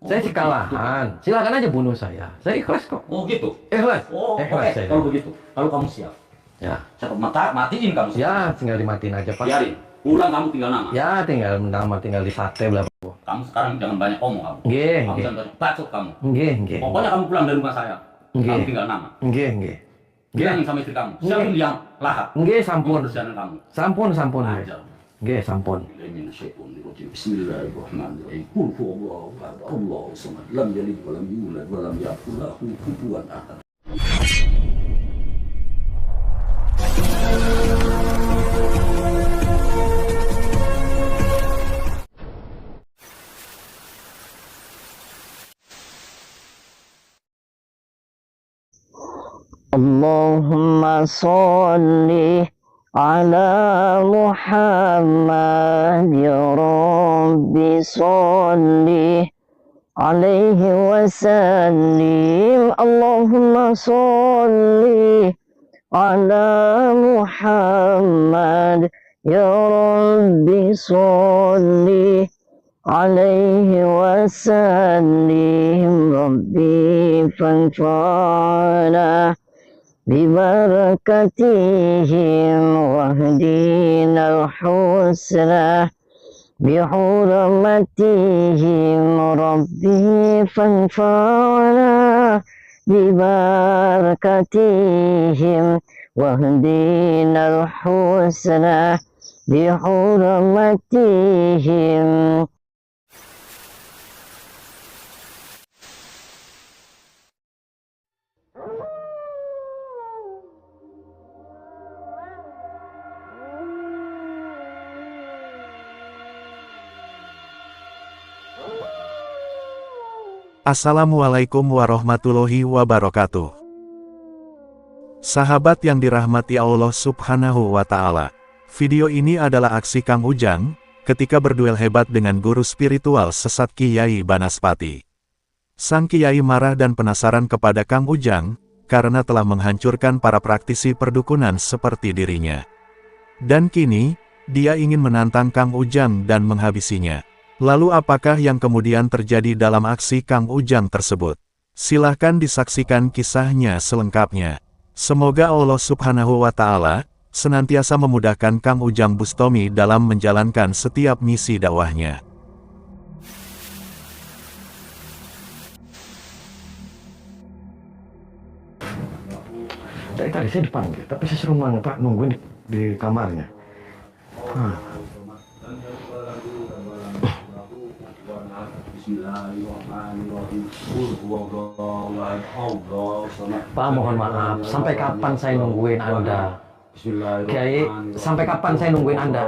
Saya sih kalahan. Silakan aja bunuh saya. Saya ikhlas kok. Oh gitu. Ikhlas. Oh, Ikhlas oke. saya. Kalau begitu, kalau kamu siap, Ya. saya matiin kamu. Ya, tinggal dimatiin aja, Pak. Biarin. Pulang kamu tinggal nama. Ya, tinggal nama, tinggal di sate berapa. Kamu sekarang jangan banyak omong kamu. Nggih, Kamu nggih. jangan banyak bacot kamu. Nggih, nggih. Pokoknya kamu pulang dari rumah saya. Nggih. Kamu tinggal nama. Nggih, nggih. Bilangin sama istri kamu. Siapin yang lahap. Nggih, sampun. Pekerjaan kamu. Sampun, sampun. Ajar. Nggih, sampun. Bismillahirrahmanirrahim. Qul huwallahu ahad, Allahu samad, lam yalid wa lam yulad wa lam yakul lahu kufuwan ahad. Allahumma sholli ala Muhammad ya Rabbi sholli alaihi wasallim. Allahumma sholli ala Muhammad ya Rabbi sholli alaihi wasallim. Rabbi fanfa'na ببركتهم واهدنا الحسنى بحرمتهم ربي فانفعنا ببركتهم واهدنا الحسنى بحرمتهم. Assalamualaikum warahmatullahi wabarakatuh. Sahabat yang dirahmati Allah Subhanahu wa Ta'ala, video ini adalah aksi Kang Ujang ketika berduel hebat dengan guru spiritual sesat Kiai Banaspati. Sang Kiai marah dan penasaran kepada Kang Ujang karena telah menghancurkan para praktisi perdukunan seperti dirinya. Dan kini, dia ingin menantang Kang Ujang dan menghabisinya. Lalu apakah yang kemudian terjadi dalam aksi Kang Ujang tersebut? Silahkan disaksikan kisahnya selengkapnya. Semoga Allah Subhanahu wa Ta'ala senantiasa memudahkan Kang Ujang Bustomi dalam menjalankan setiap misi dakwahnya. Dari tadi saya dipanggil, tapi saya suruh Pak nungguin di kamarnya. Pak, mohon maaf, sampai kapan saya nungguin Anda? Kiai, sampai kapan saya nungguin Anda?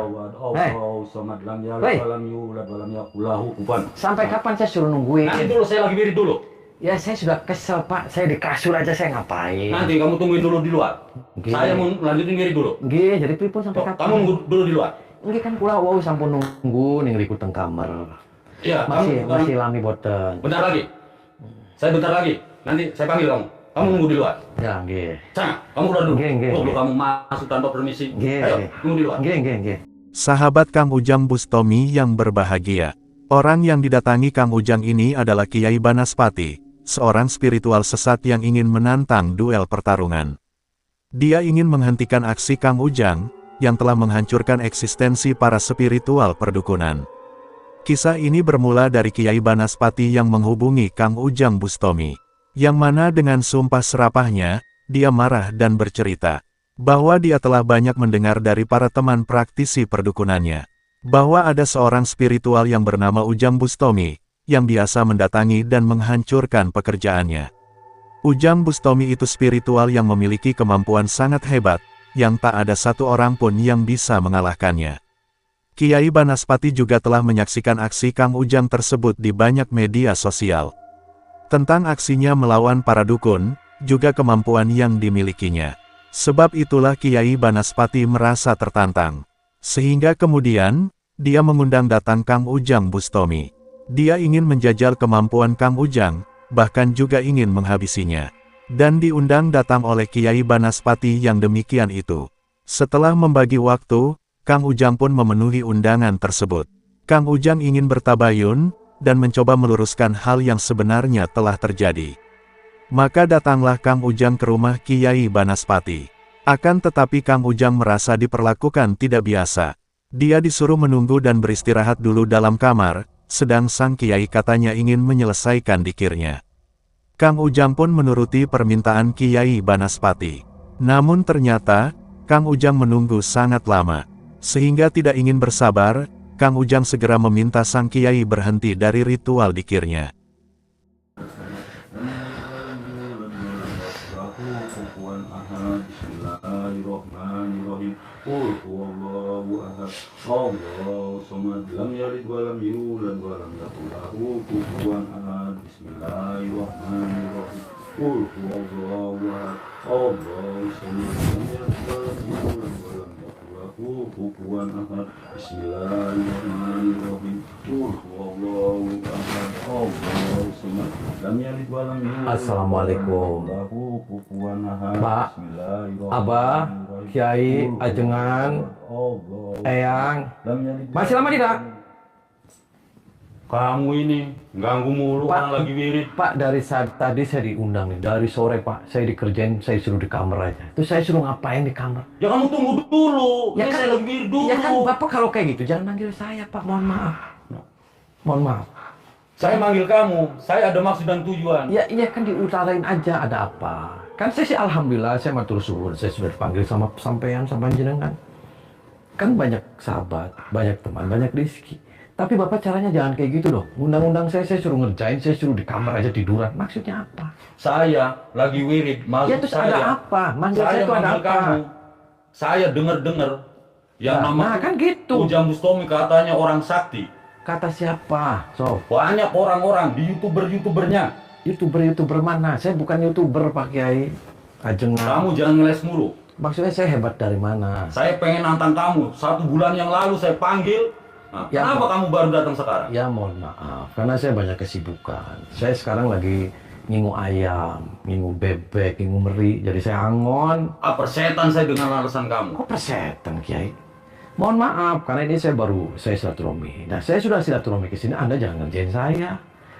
Sampai kapan saya suruh nungguin? Nanti dulu, saya lagi wirid dulu. Ya, saya sudah kesel, Pak. Saya di kasur aja, saya ngapain? Nanti kamu tungguin dulu di luar. Oke. Saya mau lanjutin wirid dulu. Nggih, jadi pripun sampai kapan? Kamu nunggu dulu di luar. Nggih kan kula wau sampun nunggu ning riku teng kamar. Iya, Masih lami boten. Bentar lagi. Saya bentar lagi. Nanti saya panggil kamu. Kamu nunggu di luar. Ya, nggih. Sana, kamu keluar dulu. Nggih. Kamu masuk tanpa permisi. Nggih. Ayo, tunggu di luar. Nggih. Sahabat Kang Ujang Bustomi yang berbahagia. Orang yang didatangi Kang Ujang ini adalah Kiai Banaspati, seorang spiritual sesat yang ingin menantang duel pertarungan. Dia ingin menghentikan aksi Kang Ujang, yang telah menghancurkan eksistensi para spiritual perdukunan. Kisah ini bermula dari Kiai Banaspati yang menghubungi Kang Ujang Bustomi, yang mana dengan sumpah serapahnya, dia marah dan bercerita, bahwa dia telah banyak mendengar dari para teman praktisi perdukunannya, bahwa ada seorang spiritual yang bernama Ujang Bustomi, yang biasa mendatangi dan menghancurkan pekerjaannya. Ujang Bustomi itu spiritual yang memiliki kemampuan sangat hebat, yang tak ada satu orang pun yang bisa mengalahkannya. Kiai Banaspati juga telah menyaksikan aksi Kang Ujang tersebut di banyak media sosial. Tentang aksinya melawan para dukun, juga kemampuan yang dimilikinya. Sebab itulah Kiai Banaspati merasa tertantang. Sehingga kemudian, dia mengundang datang Kang Ujang Bustomi. Dia ingin menjajal kemampuan Kang Ujang, bahkan juga ingin menghabisinya. Dan diundang datang oleh Kiai Banaspati yang demikian itu. Setelah membagi waktu, Kang Ujang pun memenuhi undangan tersebut. Kang Ujang ingin bertabayun, dan mencoba meluruskan hal yang sebenarnya telah terjadi. Maka datanglah Kang Ujang ke rumah Kiai Banaspati. Akan tetapi Kang Ujang merasa diperlakukan tidak biasa. Dia disuruh menunggu dan beristirahat dulu dalam kamar, sedang sang Kiai katanya ingin menyelesaikan dikirnya. Kang Ujang pun menuruti permintaan Kiai Banaspati. Namun ternyata, Kang Ujang menunggu sangat lama. Sehingga tidak ingin bersabar, Kang Ujang segera meminta sang Kiai berhenti dari ritual dikirnya. Bismillahirrahmanirrahim. Qul huwallahu ahad. Allahu samad. Lam yalid wa lam yulad wa lam yakul lahu kufuwan ahad. Bismillahirrahmanirrahim. Qul huwallahu ahad. Allahu samad. Lam yalid wa lam yulad wa lam yakul lahu kufuwan ahad. Bismillahirrahmanirrahim. Qul huwallahu ahad. Allahu samad. Lam yalid wa lam yulad. Assalamualaikum. Pak, Abah, Kiai, Ajengan, Eyang. Masih lama tidak? Kamu ini ganggu mulu, Pak, orang lagi wirid. Pak, dari saat tadi saya diundang nih, dari sore Pak, saya dikerjain, saya suruh di kamar aja. Terus saya suruh ngapain di kamar? Ya kamu tunggu dulu, Ya ini kan, saya lagi wirid dulu. ya kan Bapak kalau kayak gitu jangan manggil saya Pak, mohon maaf. Mohon maaf. Saya manggil kamu, saya ada maksud dan tujuan. Ya iya kan diutarain aja ada apa. Kan saya sih alhamdulillah saya matur suwun, saya sudah dipanggil sama sampean sama jenengan. Kan banyak sahabat, banyak teman, banyak rezeki. Tapi Bapak caranya jangan kayak gitu dong. Undang-undang saya suruh ngerjain, saya suruh di kamar aja tiduran. Maksudnya apa? Saya lagi wirid, maksud Ya terus saya. ada apa? Manggil saya itu ada manggil apa? kamu. Saya dengar-dengar yang nama kan gitu. Ujang Bustomi katanya orang sakti. Kata siapa? So, Banyak orang-orang di YouTubernya. YouTuber mana? Saya bukan YouTuber Pak Kiai. Ajengan. Kamu jangan ngeles mulu. Maksudnya saya hebat dari mana? Saya pengen nantang kamu. 1 bulan yang lalu saya panggil. Nah, Ya, kenapa kamu baru datang sekarang? Ya mohon maaf, karena saya banyak kesibukan. Saya sekarang lagi ngingu ayam, ngingu bebek, ngingu meri. Jadi saya angon. Persetan saya dengan alasan kamu. Kok persetan Kiai? Mohon maaf, karena ini saya silaturahmi. Nah saya sudah silaturahmi ke sini, Anda jangan ngerjain saya.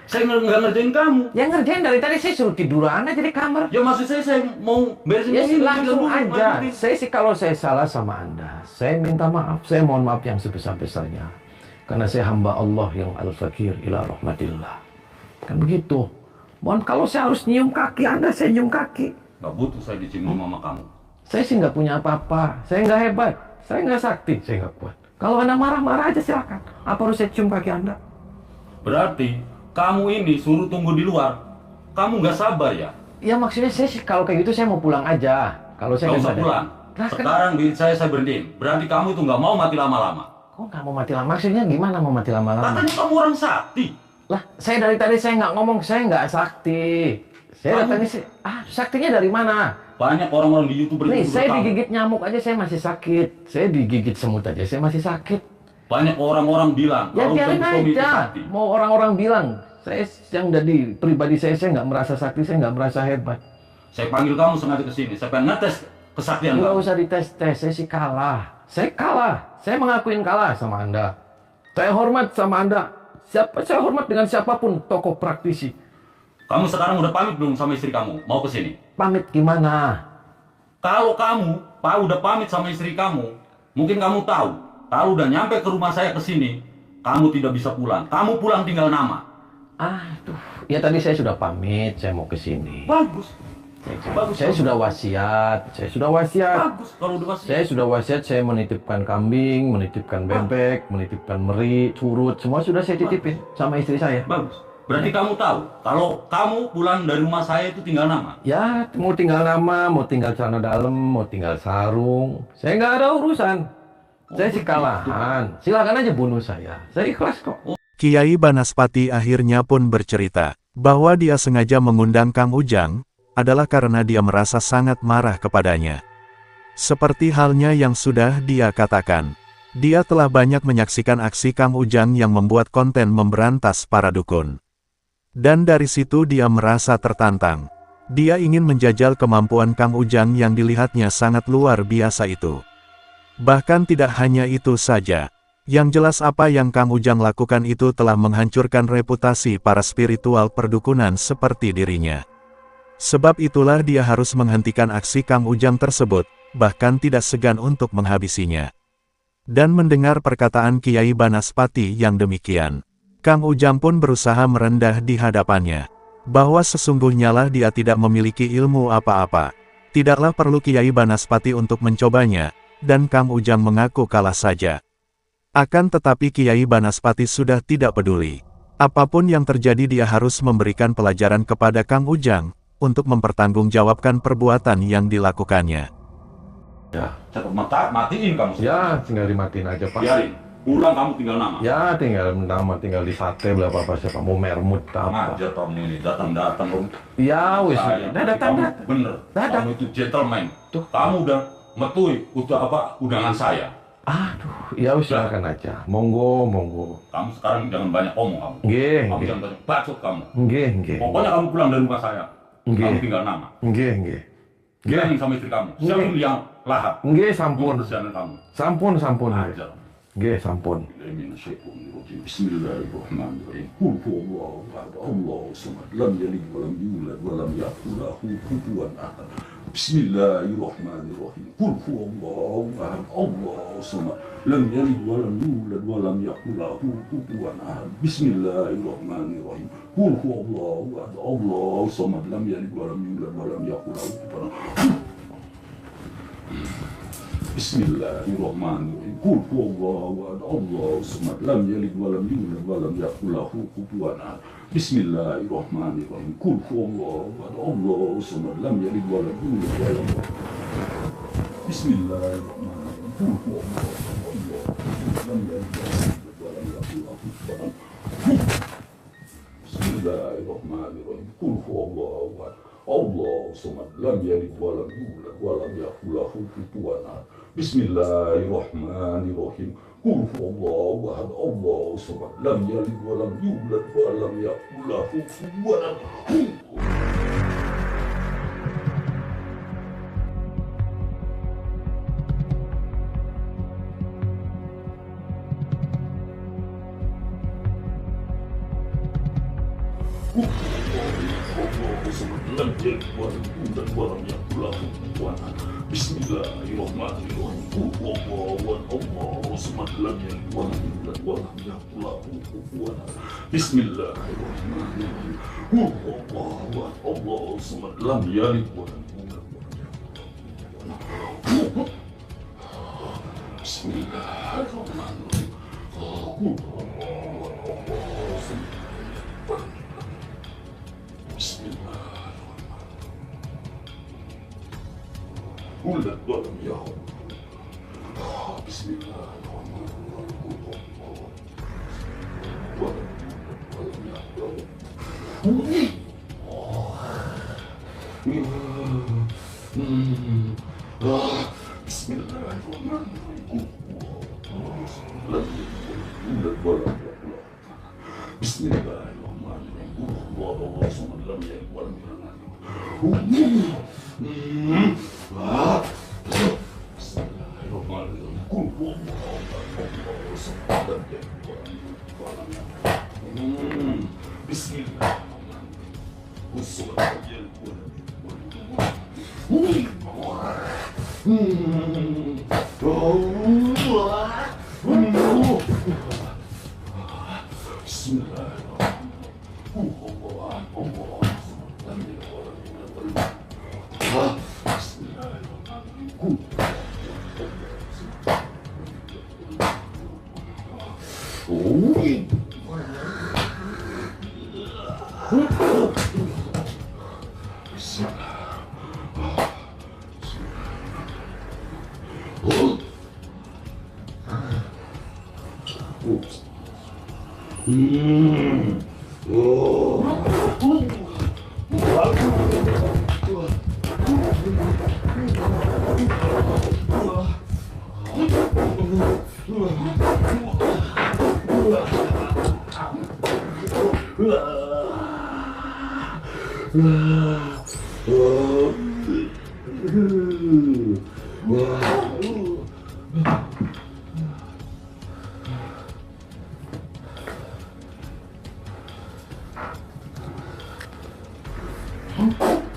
Saya nggak ngerjain kamu. Ya ngerjain dari tadi saya suruh tiduran aja di kamar. Ya maksud saya mau beresin Ya ini, langsung dulu, aja. lanjutin. Saya sih kalau saya salah sama Anda, saya minta maaf. Saya mohon maaf yang sebesar-besarnya. Karena saya hamba Allah yang al-fakir ila rahmatillah. Kan begitu. Mohon kalau saya harus nyium kaki Anda, saya nyium kaki. Nggak butuh saya dicium sama kamu. Saya sih nggak punya apa-apa. Saya nggak hebat. Saya nggak sakti. Saya nggak kuat. Kalau Anda marah-marah aja silakan. Apa harus saya cium kaki Anda? Berarti kamu ini suruh tunggu di luar. Kamu nggak sabar ya? Ya maksudnya saya sih kalau kayak gitu saya mau pulang aja. Kalau saya Nggak nggak usah sadar. pulang. Nah, Sekarang diri saya berhentiin. Berarti kamu itu nggak mau mati lama-lama. Kok nggak mau mati lama? Maksudnya gimana mau mati lama-lama? Katanya kamu orang sakti. Lah, saya dari tadi saya nggak ngomong, saya nggak sakti. Saya datangnya sih, saktinya dari mana? Banyak orang-orang di YouTuber Nih, itu saya bertahu. digigit nyamuk aja saya masih sakit. Saya digigit semut aja saya masih sakit. Banyak orang-orang bilang Ya kalau biarin Ujang Bustomi itu aja. sakti. Mau orang-orang bilang, saya yang dari pribadi saya nggak merasa sakti, saya nggak merasa hebat. Saya panggil kamu sengaja ke sini. Saya pengen ngetes kesaktian Nggak kamu. usah dites-tes, saya sih kalah. Saya kalah. Saya mengakuin kalah sama Anda. Saya hormat sama Anda. Saya hormat dengan siapapun tokoh praktisi. Kamu sekarang udah pamit belum sama istri kamu? Mau ke sini? Pamit gimana? Kalau kamu, Pak udah pamit sama istri kamu, mungkin kamu tahu, kalau udah nyampe ke rumah saya ke sini, kamu tidak bisa pulang. Kamu pulang tinggal nama. Aduh, ya tadi saya sudah pamit, saya mau ke sini. Bagus. Bagus. Saya sudah wasiat, Bagus kalau udah pasti. Saya sudah wasiat, saya menitipkan kambing, menitipkan bebek, menitipkan meri, curut, semua sudah saya titipin sama istri saya. Bagus. Berarti kamu tahu, kalau kamu pulang dari rumah saya itu tinggal nama. Ya, mau tinggal nama, mau tinggal celana dalam, mau tinggal sarung, saya nggak ada urusan. Saya sih kalahan, silakan aja bunuh saya ikhlas kok. Kiai Banaspati akhirnya pun bercerita bahwa dia sengaja mengundang Kang Ujang adalah karena dia merasa sangat marah kepadanya. Seperti halnya yang sudah dia katakan, dia telah banyak menyaksikan aksi Kang Ujang yang membuat konten memberantas para dukun. Dan dari situ dia merasa tertantang. Dia ingin menjajal kemampuan Kang Ujang yang dilihatnya sangat luar biasa itu. Bahkan tidak hanya itu saja. Yang jelas apa yang Kang Ujang lakukan itu telah menghancurkan reputasi para spiritual perdukunan seperti dirinya. Sebab itulah dia harus menghentikan aksi Kang Ujang tersebut, bahkan tidak segan untuk menghabisinya. Dan mendengar perkataan Kiai Banaspati yang demikian, Kang Ujang pun berusaha merendah di hadapannya, bahwa sesungguhnya lah dia tidak memiliki ilmu apa-apa. Tidaklah perlu Kiai Banaspati untuk mencobanya, dan Kang Ujang mengaku kalah saja. Akan tetapi Kiai Banaspati sudah tidak peduli. Apapun yang terjadi dia harus memberikan pelajaran kepada Kang Ujang, untuk mempertanggungjawabkan perbuatan yang dilakukannya. Ya, Matiin kamu. ya tinggal dimatiin aja Pak. Biarin. Pulang kamu tinggal nama. Ya tinggal nama, tinggal di sate bela apa siapa mau mermut apa. Aja kamu ini datang-datang om. Ya wis, Sayang, dah tapi datang kamu datang. bener. Datang. Kamu itu gentleman. Tuh. Kamu udah metui undangan saya. Aduh, ya wis silakan aja. Monggo, monggo. Kamu sekarang jangan banyak omong kamu. Nggih, Kamu nggih. jangan banyak bacot kamu. Nggih, nggih. Pokoknya kamu pulang dari rumah saya. Nggih. Kamu tinggal nama. Nggih, nggih. Bilangin sama istri kamu. Siapa yang lahap? Nggih, sampun. Persianan kamu. Sampun, sampun. Ajar. Nggih, sampun. Bismillahirrahmanirrahim. Qul huwallahu ahad, Allahu samad, lam yalid wa lam yulad wa lam yakul lahu kufuwan ahad. Bismillahirrahmanirrahim. Qul huwallahu ahad, Allahu samad, lam yalid wa lam yulad wa lam yakul lahu kufuwan ahad. Bismillahirrahmanirrahim. Qul huwallahu ahad, Allahu samad, lam yalid wa lam yulad wa lam yakul lahu kufuwan ahad. Bismillahirrahmanirrahim. Qul huwallahu ahad, Allahu samad, lam yalid wa lam yulad wa lam yakul lahu kufuwan ahad. Bismillahirrahmanirrahim. Qul huwallahu ahad, Allahu samad, lam yalid wa lam yulad wa lam yakul. Bismillahirrahmanirrahim. Qul huwallahu ahad, lam yalid wa lam yulad wa lam yakul lahu kufuwan ahad. Bismillahirrahmanirrahim. Qul huwallahu ahad, Allahu samad, lam yalid wa lam yulad wa lam yakul lahu kufuwan ahad. Bismillahirrahmanirrahim. Qul huwallahu ahad, Allahu samad, lam yalid wa lam yulad wa lam yakul lahu kufuwan ahad. Bismillahirrahmanirrahim. Qul huwallahu ahad, Allahu samad, lam yalid wa lam yulad wa lam yakul lahu kufuwan ahad. Bismillahirrahmanirrahim. Qul huwallahu ahad, Allahu samad, lam yalid wa lam yulad wa lam yakul lahu kufuwan ahad. Bismillahirrahmanirrahim. Qul Ulat walam yahud. Bismillahirrahmanirrahim. Hmm?